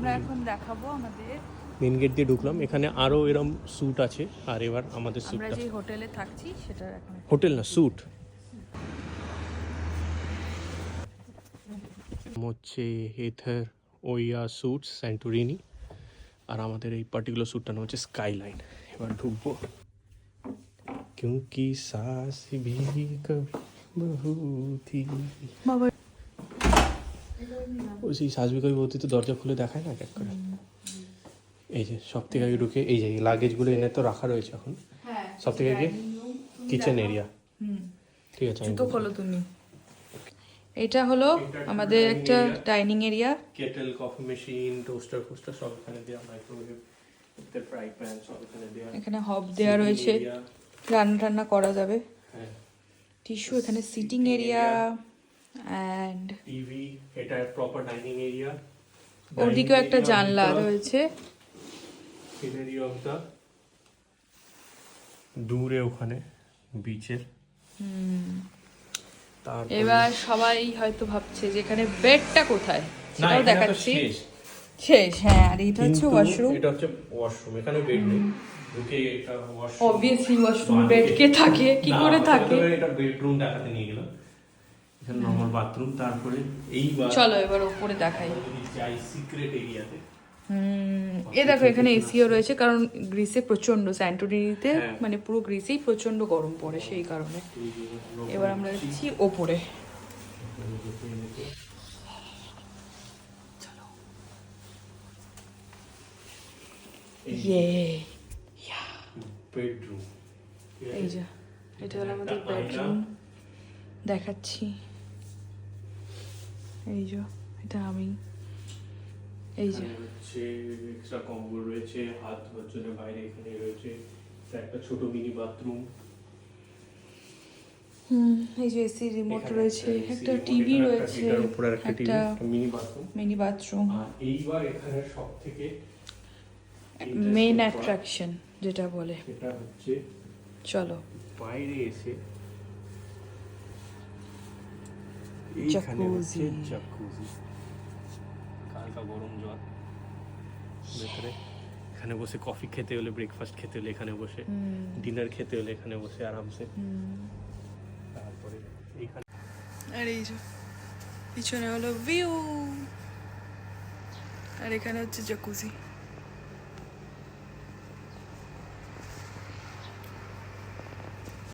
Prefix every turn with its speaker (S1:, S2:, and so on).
S1: আমরা এখন দেখাবো আমাদের
S2: মেন গেট দিয়ে ঢুকলাম, এখানে আরো এরকম স্যুট আছে। আর এবার আমাদের
S1: আমরা
S2: স্যুটটা,
S1: যে হোটেলে থাকছি সেটা এখন
S2: হোটেল না স্যুট হচ্ছে এথার ওয়া স্যুটস স্যান্টোরিনি। আর আমাদের এই পার্টিকুলার স্যুটটা নাম হচ্ছে স্কাইলাইন। এবার ঢুকবো। क्योंकि सास भी कभी बहू थी।
S1: বাবা
S2: ওই সেই সাস भी कभी बहू थी তো দরজা খুলে দেখায় না এক এক করে। এই যে সব থেকে আগে ঢুকে এই যে লাগেজগুলো এনে তো রাখা রয়েছে এখন।
S1: হ্যাঁ
S2: সব থেকে আগে কিচেন এরিয়া। ঠিক আছে,
S1: জুতো খোলো তুমি। এটা হলো আমাদের একটা dining area.
S2: Kettle, coffee machine, toaster foster সব এখানে দেওয়া, মাইক্রোওয়েভ, ফ্রাই প্যান সব এখানে দেওয়া।
S1: এখানে হব দেওয়া রয়েছে, রান্না টান্না করা যাবে।
S2: হ্যাঁ,
S1: টিস্যু, এখানে সিটিং এরিয়া অ্যান্ড
S2: টিভি, এটা প্রপার ডাইনিং এরিয়া।
S1: ওদিকেও একটা জানলা রয়েছে।
S2: সিনারি অফ দা দূরে ওখানে বিচের।
S1: এবার সবাই হয়তো ভাবছে যে এখানে বেডটা কোথায়,
S2: না,
S1: সেটাও
S2: এখানে তো
S1: দেখাচ্ছি।
S2: শেষ।
S1: শেষ, হ্যাঁ। আর এটা হচ্ছে
S2: কিন্তু
S1: ওয়াশরুম।
S2: এটা হচ্ছে ওয়াশরুম, এখানে বেড নেই। ঢুকে এটা ওয়াশরুম।
S1: অবভিয়াসলি ওয়াশরুম, বেড কে থাকে, কি করে থাকে।
S2: এটা বেডরুম দেখাতে নিয়ে গেলাম। এখানে নরমাল বাথরুম। তারপরে এইবার
S1: চলো এবার উপরে দেখাই।
S2: যাই সিক্রেট এরিয়াতে।
S1: এ দেখো এখানে এসিও রয়েছে, কারণ গ্রিসে প্রচন্ড, স্যান্টোরিনিতে
S2: হ্যাঁ।
S1: মানে পুরো গ্রিসেই প্রচন্ড গরম পড়ে, সেই কারণে। এবার আমরা যাচ্ছি ওপরে। ইয়ে
S2: বেডরুম।
S1: এই যে এটা হলো আমাদের বেডরুম, দেখাচ্ছি। এই যে এটা আমি, এই যে
S2: হচ্ছে এক্সট্রা কম্বল রয়েছে, হাত ধোয়ার জন্য বাইরে এখানে রয়েছে একটা ছোট মিনি বাথরুম।
S1: এই যে এসি রিমোট রয়েছে, একটা টিভি রয়েছে, একটা
S2: মিনি বাথরুম।
S1: Mini bathroom.
S2: আর এইবার এখানে সবথেকে
S1: মেইন অ্যাট্রাকশন যেটা বলে,
S2: এটা হচ্ছে
S1: চলো
S2: বাইরে এসে এইখানে হচ্ছে জাকুজি, হালকা গরম জল ভেতরে। এখানে বসে কফি খেতে হলে, ব্রেকফাস্ট খেতে হলে এখানে বসে, ডিনার খেতে হলে এখানে বসে আরামসে। তারপরে এইখানে
S1: আর এই যে পিছনে হলো ভিউ, আর এখানে হচ্ছে জাকুজি।